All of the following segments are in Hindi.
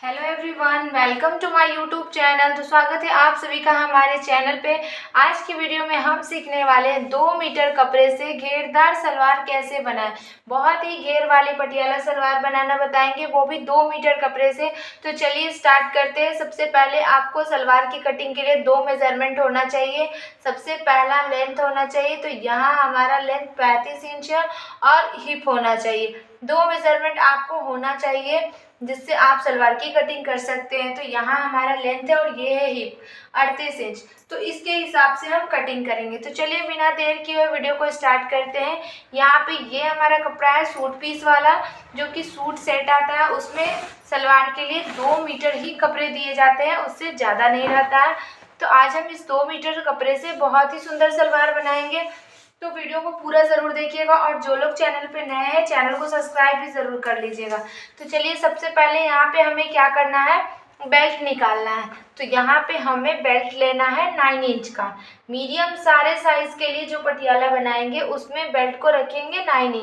Hello everyone, welcome to my YouTube channel. तो स्वागत है आप सभी का हमारे चैनल पे। आज की वीडियो में हम सीखने वाले हैं 2 मीटर कपड़े से घेरदार सलवार कैसे बनाएं। बहुत ही घेर वाली पटियाला सलवार बनाना बताएंगे, वो भी 2 मीटर कपड़े से। तो चलिए स्टार्ट करते हैं। सबसे पहले आपको सलवार की कटिंग के लिए 2 मेजरमेंट होना चाहिए। सबसे पहला लेंथ होना चाहिए, तो यहाँ हमारा लेंथ 35 इंच है और हिप होना चाहिए। 2 मेजरमेंट आपको होना चाहिए जिससे आप सलवार की कटिंग कर सकते हैं। तो यहाँ हमारा लेंथ है और ये है हिप 38 इंच। तो इसके हिसाब से हम कटिंग करेंगे। तो चलिए बिना देर किए वीडियो को स्टार्ट करते हैं। यहाँ पे ये हमारा कपड़ा है सूट पीस वाला, जो कि सूट सेट आता है। उसमें सलवार के लिए 2 मीटर ही कपड़े दिए जाते हैं, उससे ज़्यादा नहीं रहता है। तो आज हम इस 2 मीटर कपड़े से बहुत ही सुंदर सलवार बनाएंगे। तो वीडियो को पूरा ज़रूर देखिएगा और जो लोग चैनल पे नए हैं चैनल को सब्सक्राइब भी ज़रूर कर लीजिएगा। तो चलिए सबसे पहले यहाँ पे हमें क्या करना है, बेल्ट निकालना है। तो यहाँ पे हमें बेल्ट लेना है 9 इंच का। मीडियम सारे साइज़ के लिए जो पटियाला बनाएंगे उसमें बेल्ट को रखेंगे 9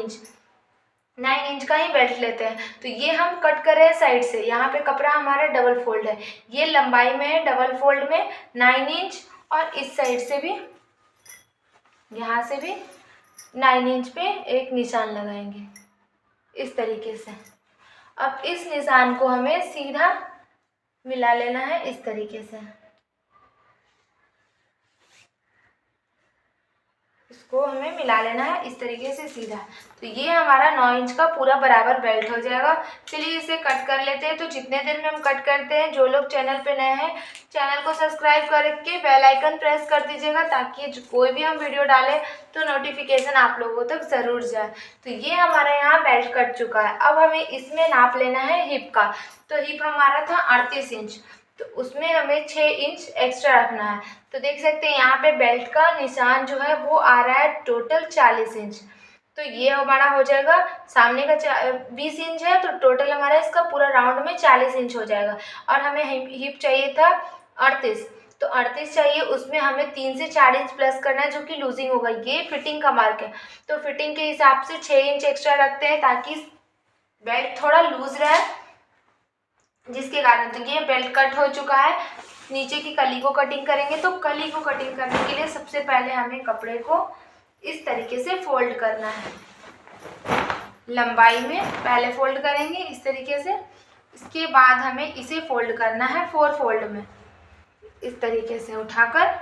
इंच का ही बेल्ट लेते हैं। तो ये हम कट कर रहे हैं साइड से। यहाँ पे कपड़ा हमारा डबल फोल्ड है, ये लंबाई में है डबल फोल्ड में 9 इंच, और इस साइड से भी, यहाँ से भी 9 इंच पे एक निशान लगाएंगे इस तरीके से। अब इस निशान को हमें सीधा मिला लेना है इस तरीके से। इसको हमें मिला लेना है इस तरीके से सीधा। तो ये हमारा 9 इंच का पूरा बराबर बेल्ट हो जाएगा। चलिए इसे कट कर लेते हैं। तो जितने देर में हम कट करते हैं, जो लोग चैनल पे नए हैं चैनल को सब्सक्राइब करके बेल आइकन प्रेस कर दीजिएगा, ताकि कोई भी हम वीडियो डालें तो नोटिफिकेशन आप लोगों तक ज़रूर जाए। तो ये हमारा यहाँ बेल्ट कट चुका है। अब हमें इसमें नाप लेना है हिप का। तो हिप हमारा था 38 इंच, तो उसमें हमें 6 इंच एक्स्ट्रा रखना है। तो देख सकते हैं यहाँ पे बेल्ट का निशान जो है वो आ रहा है टोटल 40 इंच। तो ये हमारा हो जाएगा, सामने का 20 इंच है, तो टोटल हमारा इसका पूरा राउंड में 40 इंच हो जाएगा। और हमें हिप चाहिए था 38, तो 38 चाहिए, उसमें हमें 3 से 4 इंच प्लस करना है, जो कि लूजिंग होगा। ये फिटिंग का मार्क है। तो फिटिंग के हिसाब से 6 इंच एक्स्ट्रा रखते हैं, ताकि बेल्ट थोड़ा लूज रहे, जिसके कारण। तो ये बेल्ट कट हो चुका है। नीचे की कली को कटिंग करेंगे। तो कली को कटिंग करने के लिए सबसे पहले हमें कपड़े को इस तरीके से फोल्ड करना है। लंबाई में पहले फोल्ड करेंगे इस तरीके से। इसके बाद हमें इसे फोल्ड करना है 4 फोल्ड में, इस तरीके से उठाकर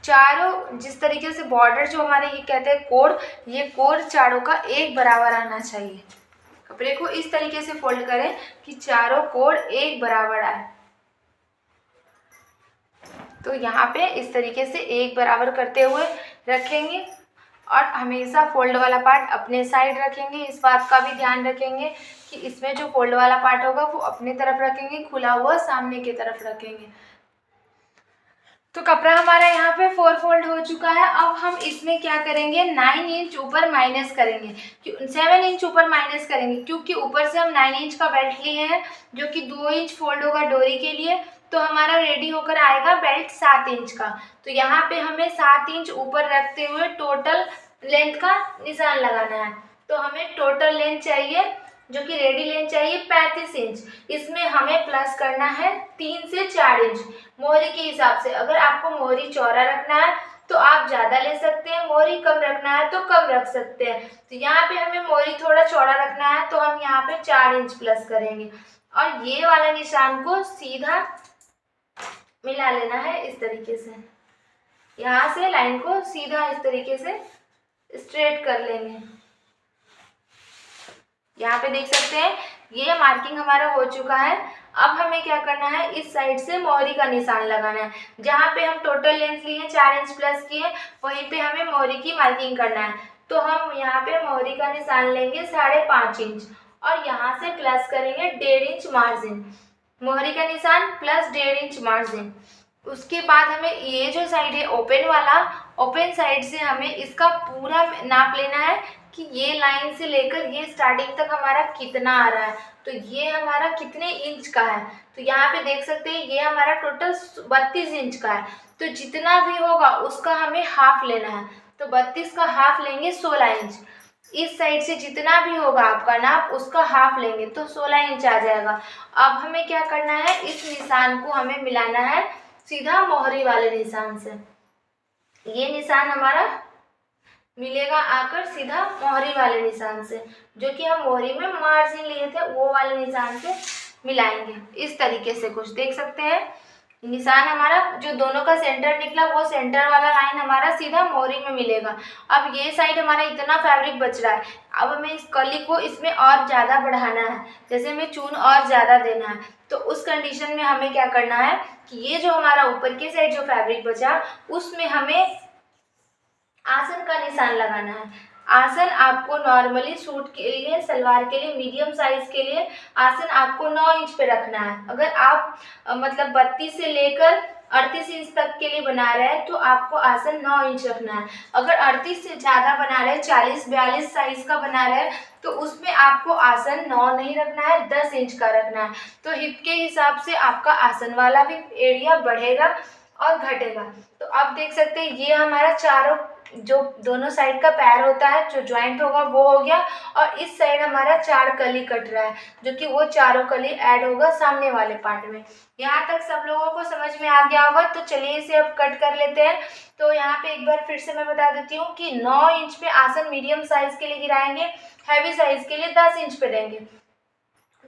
चारों, जिस तरीके से बॉर्डर जो हमारे ये कहते हैं कोड, ये कोड चारों का एक बराबर आना चाहिए। कपड़े को इस तरीके से फोल्ड करें कि चारों कोड एक बराबर आए। तो यहाँ पे इस तरीके से एक बराबर करते हुए रखेंगे, और हमेशा फोल्ड वाला पार्ट अपने साइड रखेंगे। इस बात का भी ध्यान रखेंगे कि इसमें जो फोल्ड वाला पार्ट होगा वो अपने तरफ रखेंगे, खुला हुआ सामने की तरफ रखेंगे। तो कपड़ा हमारा यहाँ पे 4 फोल्ड हो चुका है। अब हम इसमें क्या करेंगे, 9 इंच ऊपर माइनस करेंगे, 7 इंच ऊपर माइनस करेंगे, क्योंकि ऊपर से हम 9 इंच का बेल्ट लिए हैं, जो कि 2 इंच फोल्ड होगा डोरी के लिए। तो हमारा रेडी होकर आएगा बेल्ट 7 इंच का। तो यहाँ पे हमें 7 इंच ऊपर रखते हुए टोटल लेंथ का निशान लगाना है। तो हमें टोटल लेंथ चाहिए, जो कि रेडी लेंथ चाहिए 35 इंच। इसमें हमें प्लस करना है 3 से 4 इंच मोहरी के हिसाब से। अगर आपको मोहरी चौड़ा रखना है तो आप ज़्यादा ले सकते हैं, मोहरी कम रखना है तो कम रख सकते हैं। तो यहाँ पे हमें मोहरी थोड़ा चौड़ा रखना है, तो हम यहाँ पे 4 इंच प्लस करेंगे, और ये वाला निशान को सीधा मिला लेना है इस तरीके से। यहाँ से लाइन को सीधा इस तरीके से स्ट्रेट कर लेंगे। यहाँ पे देख सकते हैं ये मार्किंग हमारा हो चुका है। अब हमें क्या करना है, इस साइड से मोहरी का निशान लगाना है। जहाँ पे हम टोटल लेंथ लिए 4 इंच प्लस किए, वहीं पे हमें मोहरी की मार्किंग करना है। तो हम यहाँ पे मोहरी का निशान लेंगे 5.5 इंच, और यहाँ से प्लस करेंगे 1.5 इंच मार्जिन। मोहरी का निशान प्लस 1.5 इंच मार्जिन। उसके बाद हमें ये जो साइड है ओपन वाला, ओपन साइड से हमें इसका पूरा नाप लेना है कि ये लाइन से लेकर ये स्टार्टिंग तक हमारा कितना आ रहा है। तो ये हमारा कितने इंच का है। तो यहाँ पे देख सकते हैं ये हमारा टोटल 32 इंच का है। तो जितना भी होगा उसका हमें हाफ लेना है। तो 32 का हाफ लेंगे 16 इंच। इस साइड से जितना भी होगा आपका नाप उसका हाफ लेंगे तो 16 इंच आ जाएगा। अब हमें क्या करना है, इस निशान को हमें मिलाना है सीधा मोहरी वाले निशान से। ये निशान हमारा मिलेगा आकर सीधा मोहरी वाले निशान से, जो कि हम मोहरी में मार्जिन लिए थे वो वाले निशान से मिलाएंगे। इस तरीके से कुछ देख सकते हैं, निशान हमारा जो दोनों का सेंटर निकला वो सेंटर वाला लाइन हमारा सीधा मोहरी में मिलेगा। अब ये साइड हमारा इतना फैब्रिक बच रहा है, अब हमें इस कली को इसमें और ज़्यादा बढ़ाना है, जैसे हमें चून और ज़्यादा देना है। तो उस कंडीशन में हमें क्या करना है कि ये जो हमारा ऊपर की साइड जो फैब्रिक बचा उसमें हमें आसन का निशान लगाना है। आसन आपको नॉर्मली सूट के लिए, सलवार के लिए, मीडियम साइज के लिए आसन आपको 9 इंच पे रखना है। अगर आप मतलब 32 से लेकर 38 इंच तक के लिए बना रहे हैं तो आपको आसन 9 इंच रखना है। अगर 38 से ज़्यादा बना रहे हैं, 40-42 साइज का बना रहे हैं, तो उसमें आपको आसन 9 नहीं रखना है, 10 इंच का रखना है। तो हिप के हिसाब से आपका आसन वाला भी एरिया बढ़ेगा और घटेगा। तो आप देख सकते हैं ये हमारा चारों जो दोनों साइड का पैर होता है जो ज्वाइंट होगा वो हो गया, और इस साइड हमारा 4 कली कट रहा है जो कि वो चारों कली ऐड होगा सामने वाले पार्ट में। यहाँ तक सब लोगों को समझ में आ गया होगा, तो चलिए इसे अब कट कर लेते हैं। तो यहाँ पे एक बार फिर से मैं बता देती हूँ कि 9 इंच पे आसन मीडियम साइज के लिए गिराएंगे, हैवी साइज के लिए 10 इंच पे देंगे।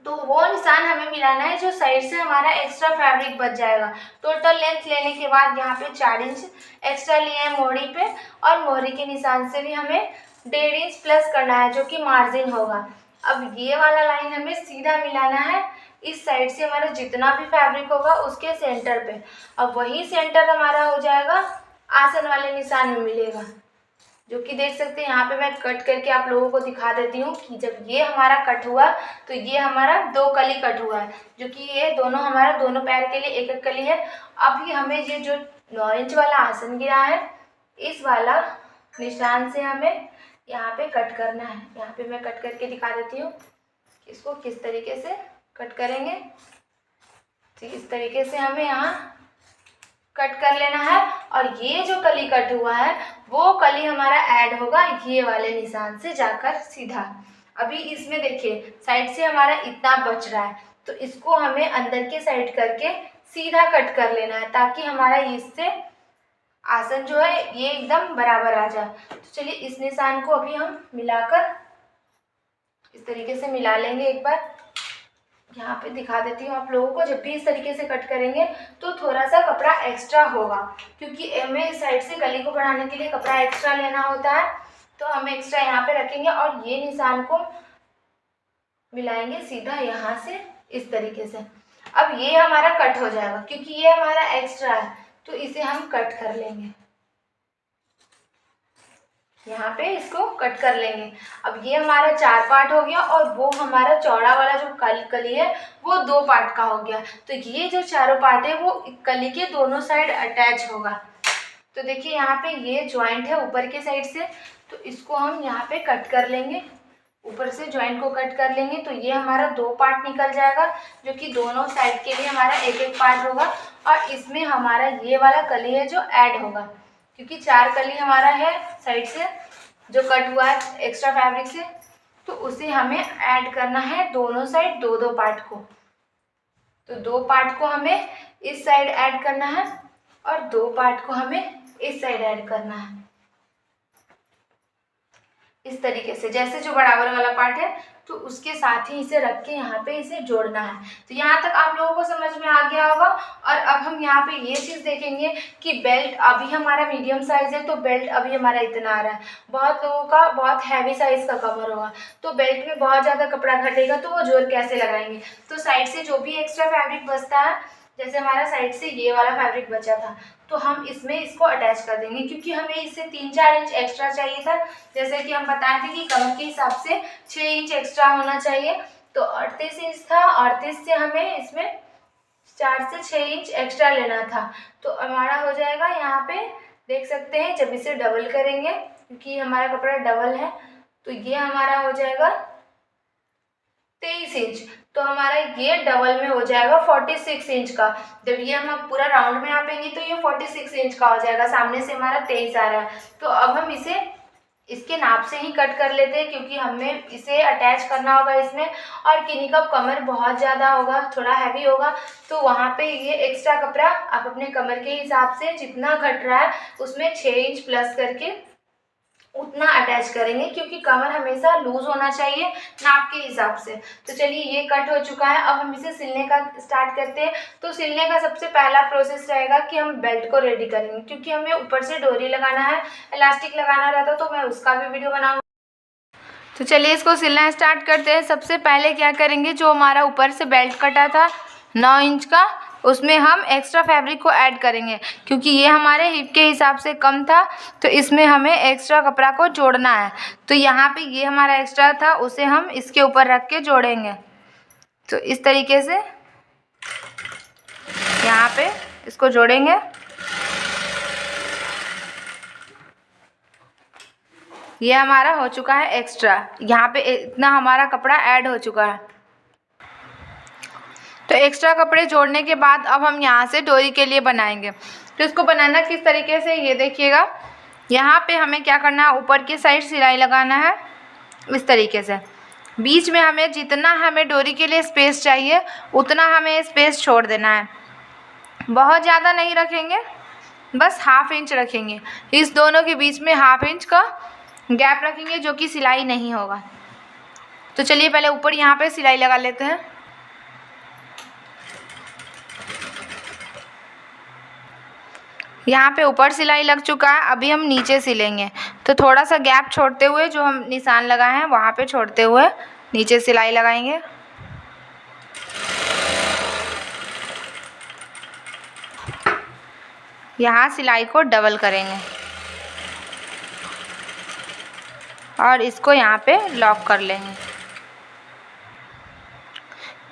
तो वो निशान हमें मिलाना है जो साइड से हमारा एक्स्ट्रा फैब्रिक बच जाएगा। टोटल लेंथ लेने के बाद यहाँ पे 4 इंच एक्स्ट्रा लिए हैं मोहरी पे, और मोहरी के निशान से भी हमें 1.5 इंच प्लस करना है जो कि मार्जिन होगा। अब ये वाला लाइन हमें सीधा मिलाना है इस साइड से हमारा जितना भी फैब्रिक होगा उसके सेंटर पे। अब वही सेंटर हमारा हो जाएगा आसन वाले निशान में मिलेगा, जो कि देख सकते हैं। यहाँ पे मैं कट करके आप लोगों को दिखा देती हूँ कि जब ये हमारा कट हुआ तो ये हमारा 2 कली कट हुआ है, जो कि ये दोनों हमारा दोनों पैर के लिए एक एक कली है। अभी हमें ये जो 9 इंच वाला आसन गिरा है इस वाला निशान से हमें यहाँ पे कट करना है। यहाँ पे मैं कट करके दिखा देती हूँ इसको किस तरीके से कट करेंगे। तो इस तरीके से हमें यहाँ कट कर लेना है, और ये जो कली कट हुआ है वो कली हमारा ऐड होगा ये वाले निशान से जाकर सीधा। अभी इसमें देखिए साइड से हमारा इतना बच रहा है, तो इसको हमें अंदर के साइड करके सीधा कट कर लेना है ताकि हमारा इससे आसन जो है ये एकदम बराबर आ जाए। तो चलिए इस निशान को अभी हम मिलाकर इस तरीके से मिला लेंगे। एक बार यहाँ पे दिखा देती हूँ आप लोगों को, जब भी इस तरीके से कट करेंगे तो थोड़ा सा कपड़ा एक्स्ट्रा होगा, क्योंकि हमें इस साइड से गली को बढ़ाने के लिए कपड़ा एक्स्ट्रा लेना होता है। तो हम एक्स्ट्रा यहाँ पे रखेंगे और ये निशान को मिलाएंगे सीधा यहाँ से इस तरीके से। अब ये हमारा कट हो जाएगा क्योंकि ये हमारा एक्स्ट्रा है, तो इसे हम कट कर लेंगे। यहाँ पे इसको कट कर लेंगे। अब ये हमारा 4 पार्ट हो गया, और वो हमारा चौड़ा वाला जो कली है वो 2 पार्ट का हो गया। तो ये जो चारों पार्ट है वो कली के दोनों साइड अटैच होगा। तो देखिए यहाँ पे ये ज्वाइंट है ऊपर के साइड से, तो इसको हम यहाँ पे कट कर लेंगे। ऊपर से ज्वाइंट को कट कर लेंगे तो ये हमारा 2 पार्ट निकल जाएगा, जो कि दोनों साइड के लिए हमारा एक एक पार्ट होगा। और इसमें हमारा ये वाला कली है जो ऐड होगा, क्योंकि 4 कली हमारा है साइड से जो कट हुआ है एक्स्ट्रा फैब्रिक से, तो उसे हमें ऐड करना है दोनों साइड 2-2 पार्ट को। तो 2 पार्ट को हमें इस साइड ऐड करना है और 2 पार्ट को हमें इस साइड ऐड करना है। इस तरीके से जैसे जो बराबर वाला पार्ट है तो उसके साथ ही इसे रख के यहाँ पे इसे जोड़ना है। तो यहाँ तक आप लोगों को समझ में आ गया होगा। और अब हम यहाँ पे ये चीज़ देखेंगे कि बेल्ट अभी हमारा मीडियम साइज़ है, तो बेल्ट अभी हमारा इतना आ रहा है। बहुत लोगों का बहुत हैवी साइज़ का कमर होगा, तो बेल्ट में बहुत ज़्यादा कपड़ा घटेगा, तो वो जोड़ कैसे लगाएंगे। तो साइड से जो भी एक्स्ट्रा फैब्रिक बचता है, जैसे हमारा साइड से ये वाला फैब्रिक बचा था, तो हम इसमें इसको अटैच कर देंगे, क्योंकि हमें इससे 3-4 इंच एक्स्ट्रा चाहिए था। जैसे कि हम बताए थे कि कमर के हिसाब से 6 इंच एक्स्ट्रा होना चाहिए, तो 38 इंच था, 38 से हमें इसमें 4 से 6 इंच एक्स्ट्रा लेना था। तो हमारा हो जाएगा यहाँ पे देख सकते हैं, जब इसे डबल करेंगे क्योंकि हमारा कपड़ा डबल है, तो ये हमारा हो जाएगा 23 इंच। तो हमारा ये डबल में हो जाएगा 46 इंच का। जब ये हम पूरा राउंड में नापेंगे तो ये 46 इंच का हो जाएगा। सामने से हमारा 23 आ रहा है, तो अब हम इसे इसके नाप से ही कट कर लेते हैं, क्योंकि हमें इसे अटैच करना होगा इसमें। और किन्नी का कमर बहुत ज़्यादा होगा, थोड़ा हैवी होगा, तो वहाँ पे ये एक्स्ट्रा कपड़ा आप अपने कमर के हिसाब से जितना घट रहा है उसमें 6 इंच प्लस करके उतना अटैच करेंगे, क्योंकि कमर हमेशा लूज होना चाहिए नाप के हिसाब से। तो चलिए ये कट हो चुका है, अब हम इसे सिलने का स्टार्ट करते हैं। तो सिलने का सबसे पहला प्रोसेस रहेगा कि हम बेल्ट को रेडी करेंगे, क्योंकि हमें ऊपर से डोरी लगाना है, इलास्टिक लगाना रहता, तो मैं उसका भी वीडियो बनाऊँगी। तो चलिए इसको सिलना स्टार्ट करते हैं। सबसे पहले क्या करेंगे, जो हमारा ऊपर से बेल्ट कटा था 9 इंच का, उसमें हम एक्स्ट्रा फैब्रिक को ऐड करेंगे, क्योंकि ये हमारे हिप के हिसाब से कम था, तो इसमें हमें एक्स्ट्रा कपड़ा को जोड़ना है। तो यहाँ पे ये हमारा एक्स्ट्रा था, उसे हम इसके ऊपर रख के जोड़ेंगे। तो इस तरीके से यहाँ पे इसको जोड़ेंगे। ये हमारा हो चुका है एक्स्ट्रा, यहाँ पे इतना हमारा कपड़ा ऐड हो चुका है। तो एक्स्ट्रा कपड़े जोड़ने के बाद अब हम यहाँ से डोरी के लिए बनाएंगे। तो इसको बनाना किस तरीके से, ये देखिएगा। यहाँ पे हमें क्या करना है, ऊपर की साइड सिलाई लगाना है इस तरीके से। बीच में हमें जितना हमें डोरी के लिए स्पेस चाहिए उतना हमें स्पेस छोड़ देना है। बहुत ज़्यादा नहीं रखेंगे, बस ½ इंच रखेंगे। इस दोनों के बीच में ½ इंच का गैप रखेंगे, जो कि सिलाई नहीं होगा। तो चलिए पहले ऊपर यहाँ पे सिलाई लगा लेते हैं। यहाँ पे ऊपर सिलाई लग चुका है, अभी हम नीचे सिलेंगे। तो थोड़ा सा गैप छोड़ते हुए, जो हम निशान लगाए हैं वहाँ पे छोड़ते हुए नीचे सिलाई लगाएंगे। यहाँ सिलाई को डबल करेंगे और इसको यहाँ पे लॉक कर लेंगे।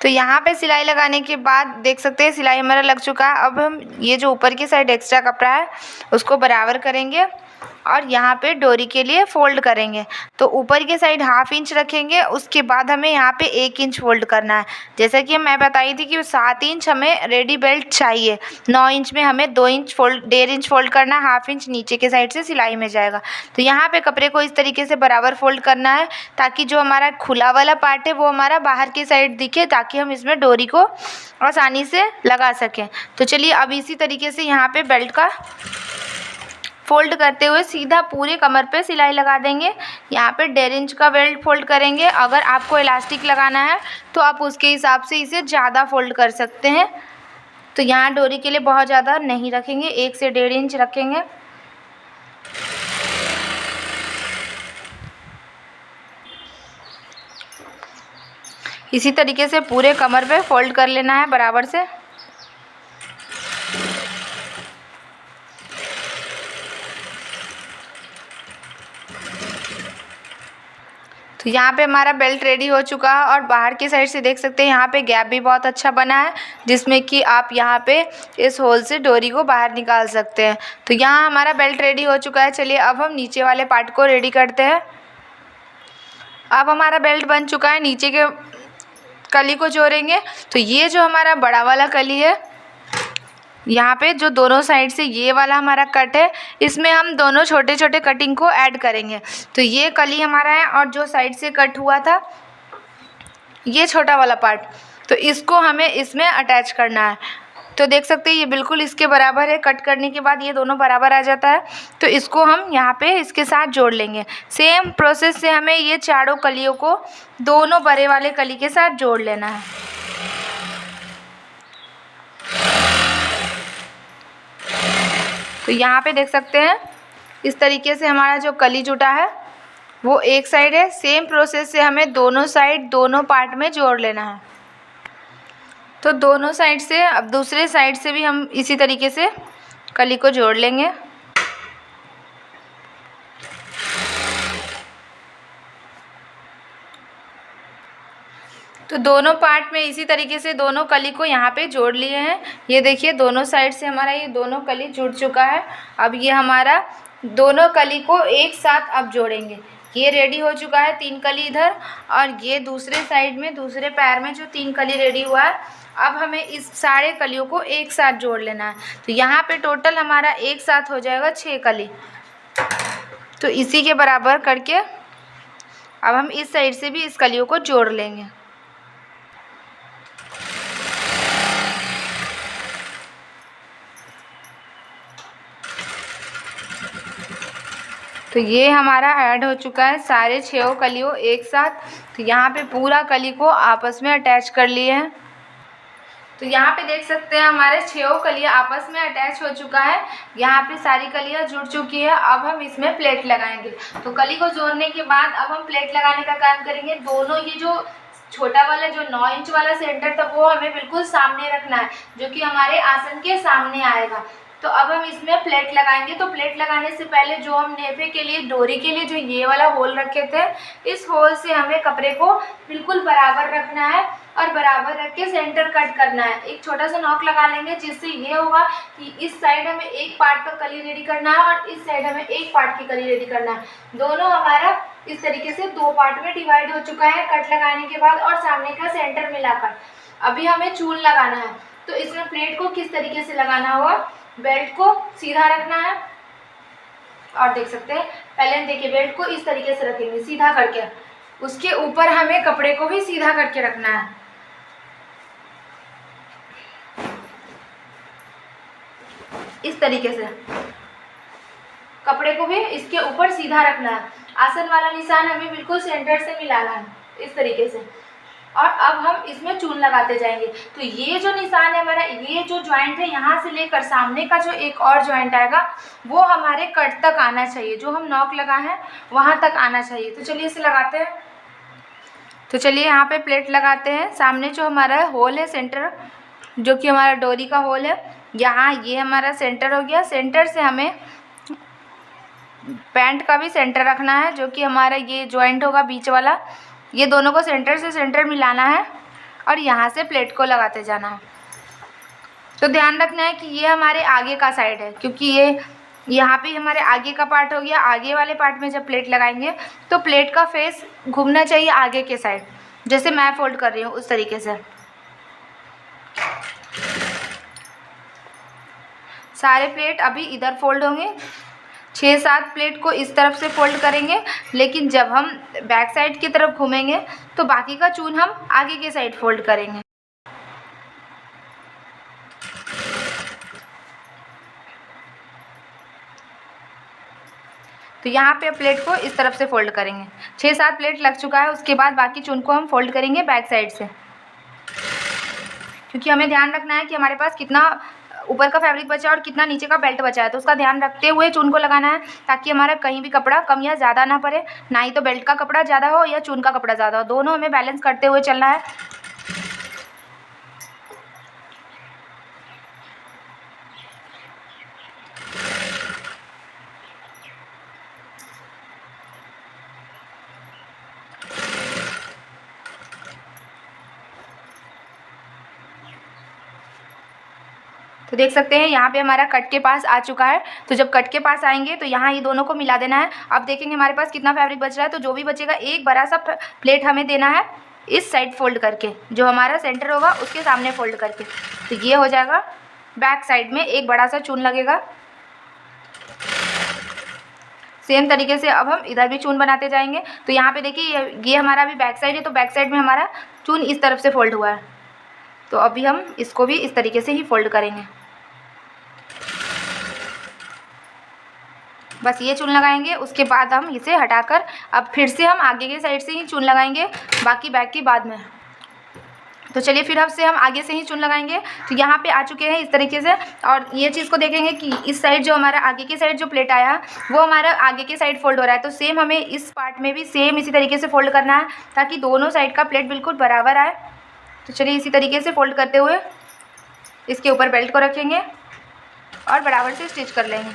तो यहाँ पे सिलाई लगाने के बाद देख सकते हैं सिलाई हमारा लग चुका है। अब हम ये जो ऊपर की साइड एक्स्ट्रा कपड़ा है उसको बराबर करेंगे और यहाँ पे डोरी के लिए फ़ोल्ड करेंगे। तो ऊपर की साइड ½ इंच रखेंगे, उसके बाद हमें यहाँ पे 1 इंच फ़ोल्ड करना है। जैसा कि मैं बताई थी कि 7 इंच हमें रेडी बेल्ट चाहिए, 9 इंच में हमें 2 इंच फ़ोल्ड 1.5 इंच फ़ोल्ड करना, ½ इंच नीचे के साइड से सिलाई में जाएगा। तो यहाँ पे कपड़े को इस तरीके से बराबर फ़ोल्ड करना है, ताकि जो हमारा खुला वाला पार्ट है वो हमारा बाहर की साइड दिखे, ताकि हम इसमें डोरी को आसानी से लगा सकें। तो चलिए अब इसी तरीके से यहाँ पे बेल्ट का फ़ोल्ड करते हुए सीधा पूरे कमर पे सिलाई लगा देंगे। यहाँ पे 1.5 इंच का बेल्ट फ़ोल्ड करेंगे। अगर आपको इलास्टिक लगाना है तो आप उसके हिसाब से इसे ज़्यादा फ़ोल्ड कर सकते हैं। तो यहाँ डोरी के लिए बहुत ज़्यादा नहीं रखेंगे, 1 से 1.5 इंच रखेंगे। इसी तरीके से पूरे कमर पे फ़ोल्ड कर लेना है बराबर से। तो यहाँ पे हमारा बेल्ट रेडी हो चुका है और बाहर की साइड से देख सकते हैं यहाँ पे गैप भी बहुत अच्छा बना है, जिसमें कि आप यहाँ पे इस होल से डोरी को बाहर निकाल सकते हैं। तो यहाँ हमारा बेल्ट रेडी हो चुका है। चलिए अब हम नीचे वाले पार्ट को रेडी करते हैं। अब हमारा बेल्ट बन चुका है, नीचे के कली को जोड़ेंगे। तो ये जो हमारा बड़ा वाला कली है, यहाँ पे जो दोनों साइड से ये वाला हमारा कट है, इसमें हम दोनों छोटे छोटे कटिंग को ऐड करेंगे। तो ये कली हमारा है और जो साइड से कट हुआ था ये छोटा वाला पार्ट, तो इसको हमें इसमें अटैच करना है। तो देख सकते हैं ये बिल्कुल इसके बराबर है। कट करने के बाद ये दोनों बराबर आ जाता है, तो इसको हम यहाँ पे इसके साथ जोड़ लेंगे। सेम प्रोसेस से हमें ये चारों कलियों को दोनों बड़े वाले कली के साथ जोड़ लेना है। तो यहाँ पे देख सकते हैं इस तरीके से हमारा जो कली जुटा है वो एक साइड है। सेम प्रोसेस से हमें दोनों साइड दोनों पार्ट में जोड़ लेना है। तो दोनों साइड से अब दूसरे साइड से भी हम इसी तरीके से कली को जोड़ लेंगे। तो दोनों पार्ट में इसी तरीके से दोनों कली को यहाँ पे जोड़ लिए हैं। ये देखिए दोनों साइड से हमारा ये दोनों कली जुड़ चुका है। अब ये हमारा दोनों कली को एक साथ अब जोड़ेंगे। ये रेडी हो चुका है 3 कली इधर, और ये दूसरे साइड में दूसरे पैर में जो 3 कली रेडी हुआ है, अब हमें इस सारे कलियों को एक साथ जोड़ लेना है। तो यहाँ पे टोटल हमारा एक साथ हो जाएगा 6 कली। तो इसी के बराबर करके अब हम इस साइड से भी इस कलियों को जोड़ लेंगे। तो ये हमारा ऐड हो चुका है सारे 6 कलियों एक साथ। तो यहाँ पे पूरा कली को आपस में अटैच कर लिए हैं। तो यहाँ पे देख सकते हैं हमारे 6 कलियाँ आपस में अटैच हो चुका है। यहाँ पे सारी कलियाँ जुड़ चुकी है। अब हम इसमें प्लेट लगाएंगे। तो कली को जोड़ने के बाद अब हम प्लेट लगाने का काम करेंगे। दोनों ये जो छोटा वाला जो 9 इंच वाला सेंटर था वो हमें बिल्कुल सामने रखना है, जो कि हमारे आसन के सामने आएगा। तो अब हम इसमें प्लेट लगाएंगे। तो प्लेट लगाने से पहले जो हम नेफे के लिए डोरी के लिए जो ये वाला होल रखे थे, इस होल से हमें कपड़े को बिल्कुल बराबर रखना है और बराबर रख के सेंटर कट करना है। एक छोटा सा नॉक लगा लेंगे, जिससे ये होगा कि इस साइड हमें एक पार्ट का कली रेडी करना है और इस साइड हमें एक पार्ट की कली रेडी करना है। दोनों हमारा इस तरीके से 2 पार्ट में डिवाइड हो चुका है कट लगाने के बाद और सामने का सेंटर मिलाकर। अभी हमें चून लगाना है। तो इसमें प्लेट को किस तरीके से लगाना होगा, बेल्ट को सीधा रखना है और देख सकते हैं पहले हम देखिए बेल्ट को इस तरीके से रखेंगे सीधा करके, उसके ऊपर हमें कपड़े को भी सीधा करके रखना है। इस तरीके से कपड़े को भी इसके ऊपर सीधा रखना है। आसन वाला निशान हमें बिल्कुल सेंटर से मिलाना है इस तरीके से। और अब हम इसमें चून लगाते जाएंगे। तो ये जो निशान है हमारा, ये जो जॉइंट है यहाँ से लेकर सामने का जो एक और जॉइंट आएगा वो हमारे कट तक आना चाहिए, जो हम नॉक लगाए हैं वहाँ तक आना चाहिए। तो चलिए इसे लगाते हैं। तो चलिए यहाँ पे प्लेट लगाते हैं। सामने जो हमारा होल है सेंटर, जो कि हमारा डोरी का होल है, यहाँ ये हमारा सेंटर हो गया। सेंटर से हमें पैंट का भी सेंटर रखना है, जो कि हमारा ये जॉइंट होगा बीच वाला। ये दोनों को सेंटर से सेंटर मिलाना है और यहाँ से प्लेट को लगाते जाना है। तो ध्यान रखना है कि ये हमारे आगे का साइड है, क्योंकि ये यहाँ पे हमारे आगे का पार्ट हो गया। आगे वाले पार्ट में जब प्लेट लगाएंगे तो प्लेट का फेस घूमना चाहिए आगे के साइड, जैसे मैं फोल्ड कर रही हूँ उस तरीके से। सारे प्लेट अभी इधर फोल्ड होंगे। 6-7 प्लेट को इस तरफ से फोल्ड करेंगे, लेकिन जब हम बैक साइड की तरफ घूमेंगे तो बाकी का चून हम आगे के साइड फोल्ड करेंगे। तो यहाँ पे प्लेट को इस तरफ से फोल्ड करेंगे। 6-7 प्लेट लग चुका है। उसके बाद बाकी चून को हम फोल्ड करेंगे बैक साइड से, क्योंकि हमें ध्यान रखना है कि हमारे पास कितना ऊपर का फैब्रिक बचा है और कितना नीचे का बेल्ट बचा है। तो उसका ध्यान रखते हुए चून को लगाना है, ताकि हमारा कहीं भी कपड़ा कम या ज़्यादा ना पड़े, ना ही तो बेल्ट का कपड़ा ज़्यादा हो या चून का कपड़ा ज़्यादा हो। दोनों हमें बैलेंस करते हुए चलना है। तो देख सकते हैं यहाँ पे हमारा कट के पास आ चुका है। तो जब कट के पास आएंगे तो यहाँ ये दोनों को मिला देना है। अब देखेंगे हमारे पास कितना फैब्रिक बच रहा है। तो जो भी बचेगा एक बड़ा सा प्लेट हमें देना है इस साइड फोल्ड करके, जो हमारा सेंटर होगा उसके सामने फोल्ड करके। तो ये हो जाएगा। बैक साइड में एक बड़ा सा चून लगेगा। सेम तरीके से अब हम इधर भी चून बनाते जाएंगे। तो यहाँ पे देखिए ये हमारा भी बैक साइड है। तो बैक साइड में हमारा चून इस तरफ से फोल्ड हुआ है। तो अभी हम इसको भी इस तरीके से ही फोल्ड करेंगे। बस ये चून लगाएंगे। उसके बाद हम इसे हटाकर अब फिर से हम आगे के साइड से ही चून लगाएंगे, बाकी बैक की बाद में। तो चलिए फिर अब से हम आगे से ही चून लगाएंगे। तो यहाँ पे आ चुके हैं इस तरीके से। और ये चीज़ को देखेंगे कि इस साइड जो हमारा आगे की साइड जो प्लेट आया वो हमारा आगे के साइड फोल्ड हो रहा है। तो सेम हमें इस पार्ट में भी सेम इसी तरीके से फोल्ड करना है, ताकि दोनों साइड का प्लेट बिल्कुल बराबर आए। तो चलिए इसी तरीके से फोल्ड करते हुए इसके ऊपर बेल्ट को रखेंगे और बराबर से स्टिच कर लेंगे।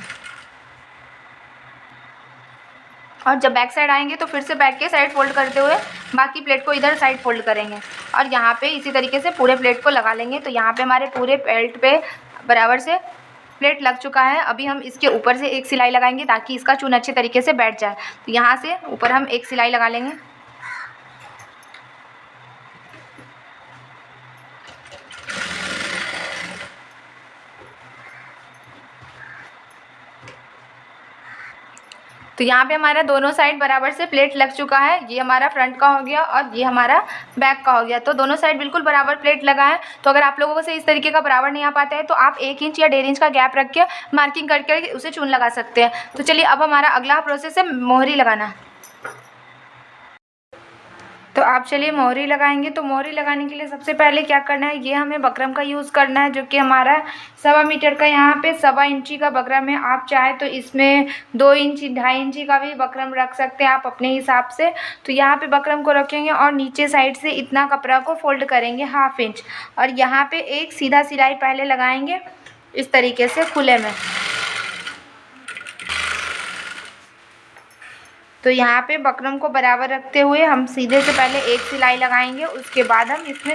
और जब बैक साइड आएंगे तो फिर से बैक के साइड फोल्ड करते हुए बाकी प्लेट को इधर साइड फोल्ड करेंगे और यहाँ पे इसी तरीके से पूरे प्लेट को लगा लेंगे। तो यहाँ पे हमारे पूरे बेल्ट पे बराबर से प्लेट लग चुका है। अभी हम इसके ऊपर से एक सिलाई लगाएंगे, ताकि इसका चून अच्छे तरीके से बैठ जाए। तो यहाँ से ऊपर हम एक सिलाई लगा लेंगे। तो यहाँ पे हमारा दोनों साइड बराबर से प्लेट लग चुका है। ये हमारा फ्रंट का हो गया और ये हमारा बैक का हो गया। तो दोनों साइड बिल्कुल बराबर प्लेट लगा है। तो अगर आप लोगों को से इस तरीके का बराबर नहीं आ पाता है तो आप 1 इंच या 1.5 इंच का गैप रख के मार्किंग करके उसे चून लगा सकते हैं। तो चलिए अब हमारा अगला प्रोसेस है मोहरी लगाना। तो आप चलिए मोहरी लगाएंगे। तो मोहरी लगाने के लिए सबसे पहले क्या करना है, ये हमें बकरम का यूज़ करना है, जो कि हमारा 1.25 मीटर का यहाँ पे 1.25 इंची का बकरम है। आप चाहे तो इसमें 2 इंची 2.5 इंची का भी बकरम रख सकते हैं आप अपने हिसाब से। तो यहाँ पे बकरम को रखेंगे और नीचे साइड से इतना कपड़ा को फोल्ड करेंगे 1/2 इंच, और यहाँ पे एक सीधा सिलाई पहले लगाएंगे इस तरीके से खुले में। तो यहाँ पे बकरम को बराबर रखते हुए हम सीधे से पहले एक सिलाई लगाएंगे, उसके बाद हम इसमें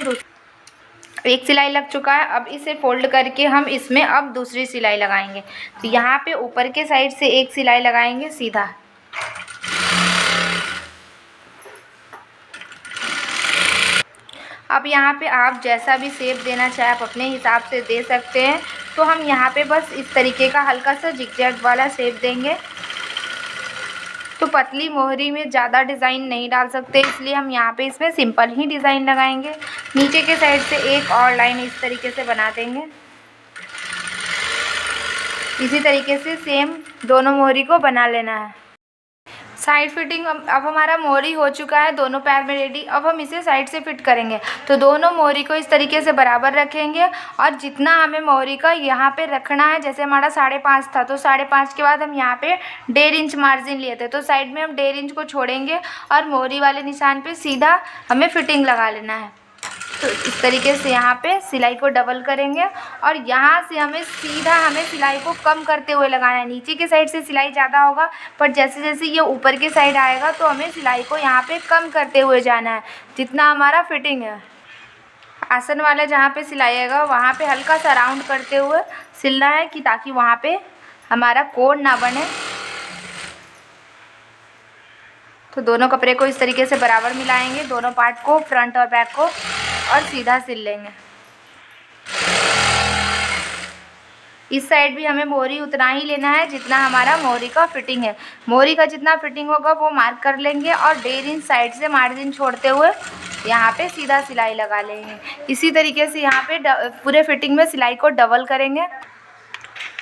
एक सिलाई लग चुका है। अब इसे फोल्ड करके हम इसमें अब दूसरी सिलाई लगाएंगे। तो यहाँ पे ऊपर के साइड से एक सिलाई लगाएंगे सीधा, अब यहाँ पे आप जैसा भी शेप देना चाहे आप अपने हिसाब से दे सकते हैं। तो हम यहाँ पे बस इस तरीके का हल्का सा जिगजैग वाला शेप देंगे। तो पतली मोहरी में ज़्यादा डिज़ाइन नहीं डाल सकते, इसलिए हम यहाँ पे इसमें सिंपल ही डिज़ाइन लगाएंगे। नीचे के साइड से एक और लाइन इस तरीके से बना देंगे। इसी तरीके से सेम दोनों मोहरी को बना लेना है। साइड फिटिंग अब हमारा मोहरी हो चुका है दोनों पैर में रेडी। अब हम इसे साइड से फिट करेंगे। तो दोनों मोहरी को इस तरीके से बराबर रखेंगे और जितना हमें मोहरी का यहाँ पे रखना है, जैसे हमारा 5.5 था तो 5.5 के बाद हम यहाँ पे 1.5 इंच मार्जिन लिए थे, तो साइड में हम 1.5 इंच को छोड़ेंगे और मोहरी वाले निशान पे सीधा हमें फिटिंग लगा लेना है। तो इस तरीके से यहाँ पे सिलाई को डबल करेंगे और यहाँ से हमें सीधा सिलाई को कम करते हुए लगाना है। नीचे के साइड से सिलाई ज़्यादा होगा, पर जैसे जैसे ये ऊपर के साइड आएगा तो हमें सिलाई को यहाँ पे कम करते हुए जाना है, जितना हमारा फिटिंग है। आसन वाला जहाँ पे सिलाई आएगा वहाँ पे हल्का सा राउंड करते हुए सिलना है, कि ताकि वहाँ पे हमारा कोण ना बने। तो दोनों कपड़े को इस तरीके से बराबर मिलाएंगे, दोनों पार्ट को, फ्रंट और बैक को, और सीधा सिल लेंगे। इस साइड भी हमें मोहरी उतना ही लेना है जितना हमारा मोहरी का फिटिंग है। मोहरी का जितना फिटिंग होगा वो मार्क कर लेंगे और 1.5 इंच साइड से मार्जिन छोड़ते हुए यहाँ पे सीधा सिलाई लगा लेंगे। इसी तरीके से यहाँ पे पूरे फिटिंग में सिलाई को डबल करेंगे।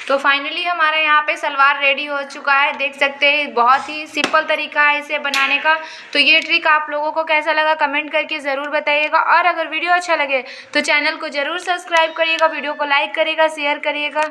तो फाइनली हमारा यहाँ पे सलवार रेडी हो चुका है। देख सकते हैं बहुत ही सिंपल तरीका है इसे बनाने का। तो ये ट्रिक आप लोगों को कैसा लगा कमेंट करके ज़रूर बताइएगा, और अगर वीडियो अच्छा लगे तो चैनल को ज़रूर सब्सक्राइब करिएगा, वीडियो को लाइक करिएगा, शेयर करिएगा।